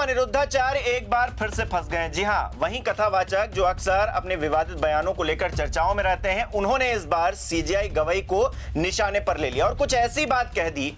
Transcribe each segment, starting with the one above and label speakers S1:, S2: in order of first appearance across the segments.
S1: अनिरुद्धाचार्य एक बार फिर से फंस गए। जी हां, वही कथावाचक जो अक्सर अपने विवादित बयानों को लेकर चर्चाओं में रहते हैं, उन्होंने इस बार सीजेआई गवई को निशाने पर ले लिया और कुछ ऐसी बात कह दी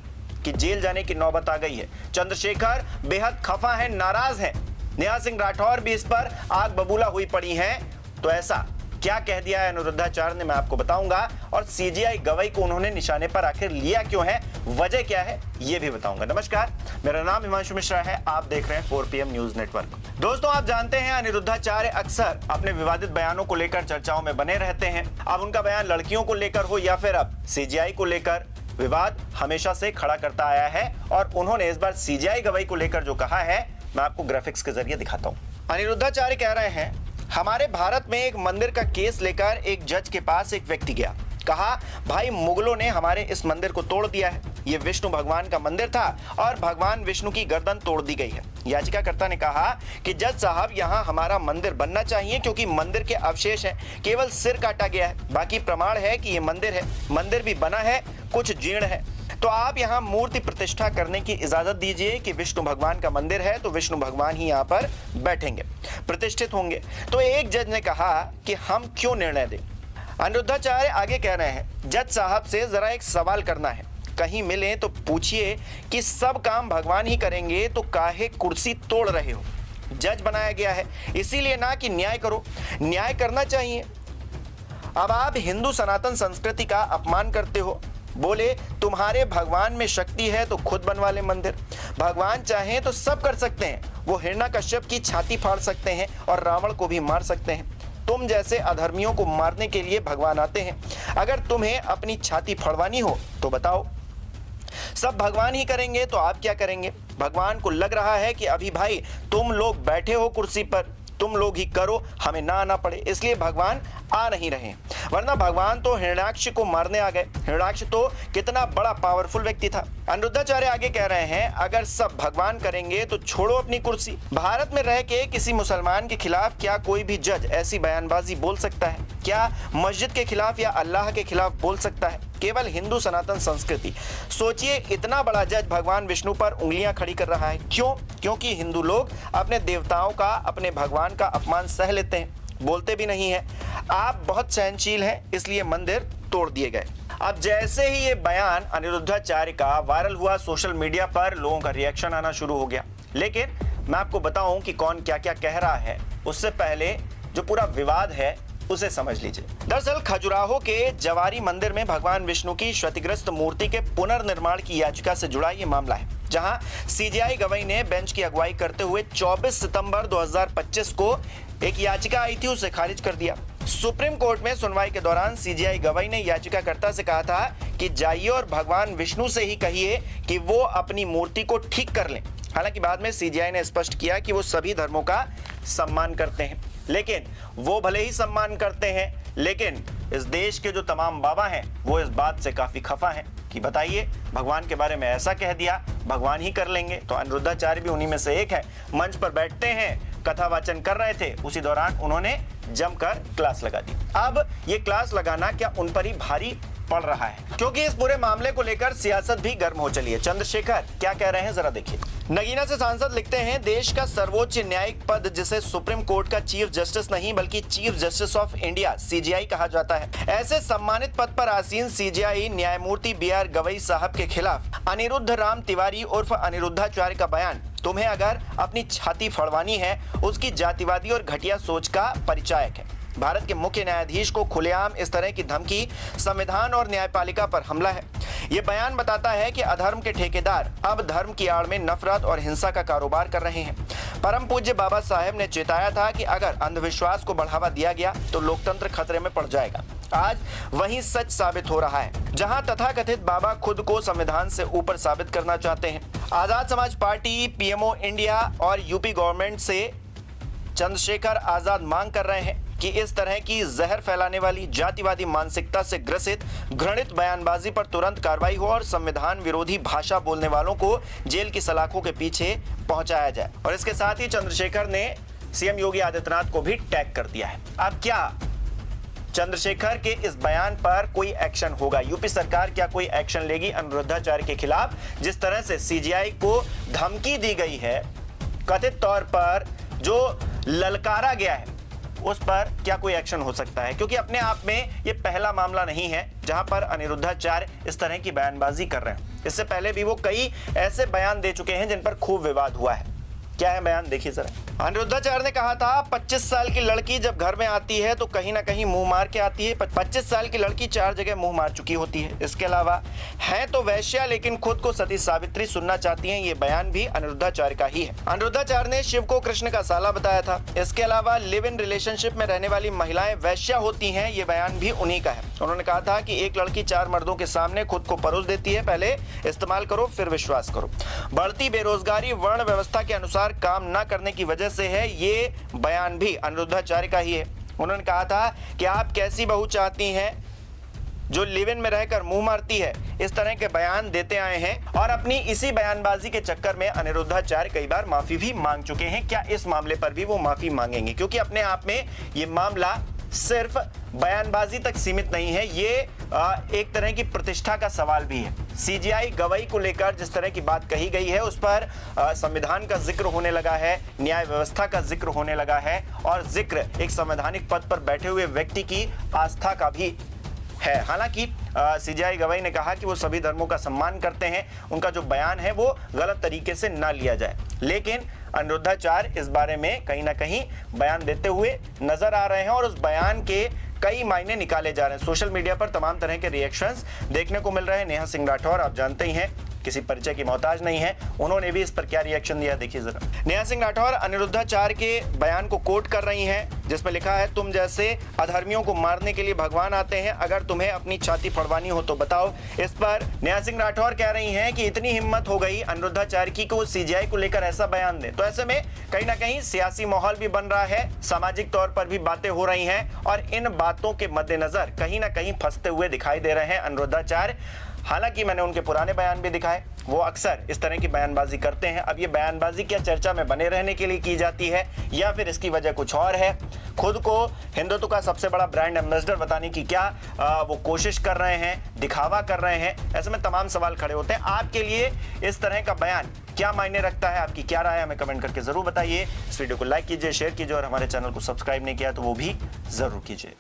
S1: कि जेल जाने की नौबत आ गई है। चंद्रशेखर बेहद खफा हैं, नाराज हैं। नेहा सिंह राठौर भी इस पर आग बबूला हुई पड़ी हैं। तो ऐसा क्या कह दिया है अनिरुद्धाचार्य ने, मैं आपको बताऊंगा। और सीजेआई गवई को उन्होंने निशाने पर आखिर लिया क्यों है, वजह क्या है, यह भी बताऊंगा। नमस्कार, मेरा नाम हिमांशु मिश्रा है, आप देख रहे हैं 4PM न्यूज नेटवर्क। दोस्तों, आप जानते हैं अनिरुद्धाचार्य अक्सर अपने विवादित बयानों को लेकर चर्चाओं में बने रहते हैं। अब उनका बयान लड़कियों को लेकर हो या फिर अब सीजेआई को लेकर, विवाद हमेशा से खड़ा करता आया है। और उन्होंने इस बार सीजेआई गवई को लेकर जो कहा है, मैं आपको ग्राफिक्स के जरिए दिखाता हूं। अनिरुद्धाचार्य कह रहे हैं, हमारे भारत में एक मंदिर का केस लेकर एक जज के पास एक व्यक्ति गया। कहा, भाई मुगलों ने हमारे इस मंदिर को तोड़ दिया है। ये विष्णु भगवान का मंदिर था और भगवान विष्णु की गर्दन तोड़ दी गई है। याचिकाकर्ता ने कहा कि जज साहब, यहाँ हमारा मंदिर बनना चाहिए क्योंकि मंदिर के अवशेष हैं, केवल सिर काटा गया है, बाकी प्रमाण है कि ये मंदिर है। मंदिर भी बना है, कुछ जीर्ण है, तो आप यहाँ मूर्ति प्रतिष्ठा करने की इजाजत दीजिए कि विष्णु भगवान का मंदिर है तो विष्णु भगवान ही यहाँ पर बैठेंगे, प्रतिष्ठित होंगे। तो एक जज ने कहा कि हम क्यों निर्णय दें। अनिरुद्धाचार्य आगे कह रहे हैं, जज साहब से जरा एक सवाल करना है, कहीं मिले तो पूछिए कि सब काम भगवान ही करेंगे तो काहे कुर्सी तोड़ रहे हो। जज बनाया गया है इसीलिए ना कि न्याय करो, न्याय करना चाहिए। अब आप हिंदू सनातन संस्कृति का अपमान करते हो। बोले, तुम्हारे भगवान में शक्ति है तो खुद बनवा ले मंदिर। भगवान चाहे तो सब कर सकते हैं, वो हिरण्यकश्यप की छाती फाड़ सकते हैं और रावण को भी मार सकते हैं। तुम जैसे अधर्मियों को मारने के लिए भगवान आते हैं। अगर तुम्हें अपनी छाती फड़वानी हो तो बताओ, सब भगवान ही करेंगे तो आप क्या करेंगे। भगवान को लग रहा है कि अभी भाई तुम लोग बैठे हो कुर्सी पर, तुम लोग ही करो, हमें ना आना पड़े, इसलिए भगवान आ नहीं रहे। वरना भगवान तो हिरण्याक्ष को मारने आ गए। हिरण्याक्ष तो कितना बड़ा पावरफुल व्यक्ति था। अनिरुद्धाचार्य आगे कह रहे हैं, अगर सब भगवान करेंगे तो छोड़ो अपनी कुर्सी। भारत में रह के किसी मुसलमान के खिलाफ क्या कोई भी जज ऐसी बयानबाजी बोल सकता है? क्या मस्जिद के खिलाफ या अल्लाह के खिलाफ बोल सकता है? केवल हिंदू सनातन संस्कृति। सोचिए, इतना बड़ा जज भगवान विष्णु पर उंगलियां खड़ी कर रहा है। क्यों? क्योंकि हिंदू लोग अपने देवताओं का, अपने भगवान का अपमान सह लेते हैं, बोलते भी नहीं है। आप बहुत सहनशील हैं, इसलिए मंदिर तोड़ दिए गए। अब जैसे ही ये बयान अनिरुद्धाचार्य का वायरल हुआ, सोशल मीडिया पर लोगों का रिएक्शन आना शुरू हो गया। लेकिन मैं आपको बताऊं कि कौन क्या क्या कह रहा है, उससे पहले जो पूरा विवाद है उसे समझ लीजिए। दरअसल खजुराहो के जवारी मंदिर में भगवान विष्णु की क्षतिग्रस्त मूर्ति के पुनर्निर्माण की याचिका से जुड़ा ये मामला है, जहां सीजेआई गवई ने बेंच की अगुवाई करते हुए 24 सितंबर 2025 को एक याचिका आई थी, उसे खारिज कर दिया। सुप्रीम कोर्ट में सुनवाई के दौरान सीजेआई गवई ने याचिकाकर्ता से कहा था कि जाइए और भगवान विष्णु से ही कहिए कि वो अपनी मूर्ति को ठीक कर लें। हालांकि बाद में सीजेआई ने स्पष्ट किया कि वो सभी धर्मों का सम्मान करते हैं, लेकिन वो भले ही सम्मान करते हैं, लेकिन इस देश के जो तमाम बाबा हैं वो इस बात से काफी खफा हैं कि बताइए, भगवान के बारे में ऐसा कह दिया, भगवान ही कर लेंगे। तो अनिरुद्धाचार्य भी उन्हीं में से एक है। मंच पर बैठते हैं, कथा वाचन कर रहे थे, उसी दौरान उन्होंने जमकर क्लास लगा दी। अब ये क्लास लगाना क्या उन पर ही भारी पड़ रहा है, क्योंकि इस पूरे मामले को लेकर सियासत भी गर्म हो चली है। चंद्रशेखर क्या कह रहे हैं, जरा देखिए। नगीना से सांसद लिखते हैं, देश का सर्वोच्च न्यायिक पद जिसे सुप्रीम कोर्ट का चीफ जस्टिस नहीं बल्कि chief justice of India CJI कहा जाता है, ऐसे सम्मानित पद पर आसीन सीजेआई न्यायमूर्ति BR गवई साहब के खिलाफ अनिरुद्ध राम तिवारी उर्फ अनिरुद्धाचार्य का बयान तुम्हें अगर अपनी छाती फड़वानी है, उसकी जातिवादी और घटिया सोच का परिचायक है। भारत के मुख्य न्यायाधीश को खुलेआम इस तरह की धमकी संविधान और न्यायपालिका पर हमला है। यह बयान बताता है कि अधर्म के ठेकेदार अब धर्म की आड़ में नफरत और हिंसा का कारोबार कर रहे हैं। परम पूज्य बाबा साहेब ने चेताया था कि अगर अंधविश्वास को बढ़ावा दिया गया तो लोकतंत्र खतरे में पड़ जाएगा। आज वही सच साबित हो रहा है, जहां तथाकथित बाबा खुद को संविधान से ऊपर साबित करना चाहते हैं। Azad Samaj party, PMO India और यूपी गवर्नमेंट से चंद्रशेखर आजाद मांग कर रहे हैं कि इस तरह की जहर फैलाने वाली जातिवादी मानसिकता से ग्रसित घृणित बयानबाजी पर तुरंत कार्रवाई हो और संविधान विरोधी भाषा बोलने वालों को जेल की सलाखों के पीछे पहुंचाया जाए। और इसके साथ ही चंद्रशेखर ने CM योगी आदित्यनाथ को भी टैग कर दिया है। अब क्या चंद्रशेखर के इस बयान पर कोई एक्शन होगा? यूपी सरकार क्या कोई एक्शन लेगी अनिरुद्धाचार्य के खिलाफ? जिस तरह से सीजेआई को धमकी दी गई है, कथित तौर पर जो ललकारा गया है उस पर क्या कोई एक्शन हो सकता है, क्योंकि अपने आप में ये पहला मामला नहीं है जहां पर अनिरुद्धाचार्य इस तरह की बयानबाजी कर रहे हैं। इससे पहले भी वो कई ऐसे बयान दे चुके हैं जिन पर खूब विवाद हुआ है। क्या है बयान, देखिए जरा। अनिरुद्धाचार्य ने कहा था 25 साल की लड़की जब घर में आती है तो कहीं ना कहीं मुंह मार के आती है। 25 साल की लड़की 4 जगह मुंह मार चुकी होती है। इसके अलावा है तो वैश्या लेकिन खुद को सती सावित्री सुनना चाहती हैं। ये बयान भी अनिरुद्धाचार्य का ही है। अनिरुद्धाचार्य ने शिव को कृष्ण का साला बताया था। इसके अलावा लिव इन रिलेशनशिप में रहने वाली महिलाएं वैश्या होती हैं, ये बयान भी उन्हीं का है। उन्होंने कहा था कि एक लड़की 4 मर्दों के सामने खुद को परोस देती है, पहले इस्तेमाल करो फिर विश्वास करो। बढ़ती बेरोजगारी वर्ण व्यवस्था के अनुसार काम न करने की वजह से है, ये बयान भी अनिरुद्धाचार्य का ही है। उन्होंने कहा था कि आप कैसी बहू चाहती हैं जो लिव इन में रहकर मुंह मारती है। इस तरह के बयान देते आए हैं और अपनी इसी बयानबाजी के चक्कर में अनिरुद्धाचार्य कई बार माफी भी मांग चुके हैं। क्या इस मामले पर भी वो माफी मांगेंगे, क्योंकि अपने आप में ये मामला सिर्फ बयानबाजी तक सीमित नहीं है, ये एक तरह की प्रतिष्ठा का सवाल भी है। सीजीआई गवाही को लेकर जिस तरह की बात कही गई है उस पर संविधान का जिक्र होने लगा है, न्याय व्यवस्था का जिक्र होने लगा है और जिक्र एक संवैधानिक पद पर बैठे हुए व्यक्ति की आस्था का भी है। हालांकि सीजीआई गवाही ने कहा कि वो सभी धर्मों का सम्मान करते हैं, उनका जो बयान है वो गलत तरीके से ना लिया जाए। लेकिन अनिरुद्धाचार्य इस बारे में कहीं ना कहीं बयान देते हुए नजर आ रहे हैं और उस बयान के कई मायने निकाले जा रहे हैं। सोशल मीडिया पर तमाम तरह के रिएक्शंस देखने को मिल रहे हैं। नेहा सिंह राठौर आप जानते ही हैं, किसी परिचय की मोहताज नहीं है, उन्होंने भी इस पर क्या रिएक्शन दिया देखिए जरा। नेहा सिंह राठौर अनिरुद्धाचार्य के बयान को कोट कर रही हैं, जिसमें लिखा है तुम जैसे अधर्मियों को मारने के लिए भगवान आते हैं, अगर तुम्हें अपनी छाती फड़वानी हो तो बताओ। इस पर नेहा सिंह राठौर कह रही हैं कि इतनी हिम्मत हो गई अनिरुद्धाचार्य की कि वो सीजीआई को लेकर ऐसा बयान दें। तो ऐसे में कहीं ना कहीं सियासी माहौल भी बन रहा है, सामाजिक तौर पर भी बातें हो रही हैं और इन बातों के मद्देनजर कहीं ना कहीं फंसते हुए दिखाई दे रहे हैं अनिरुद्धाचार्य। हालांकि मैंने उनके पुराने बयान भी दिखाए, वो अक्सर इस तरह की बयानबाजी करते हैं। अब ये बयानबाजी क्या चर्चा में बने रहने के लिए की जाती है या फिर इसकी वजह कुछ और है? खुद को हिंदुत्व का सबसे बड़ा ब्रांड एम्बेसडर बताने की क्या वो कोशिश कर रहे हैं, दिखावा कर रहे हैं? ऐसे में तमाम सवाल खड़े होते हैं। आपके लिए इस तरह का बयान क्या मायने रखता है, आपकी क्या राय है, हमें कमेंट करके जरूर बताइए। इस वीडियो को लाइक कीजिए, शेयर कीजिए और हमारे चैनल को सब्सक्राइब नहीं किया तो वो भी जरूर कीजिए।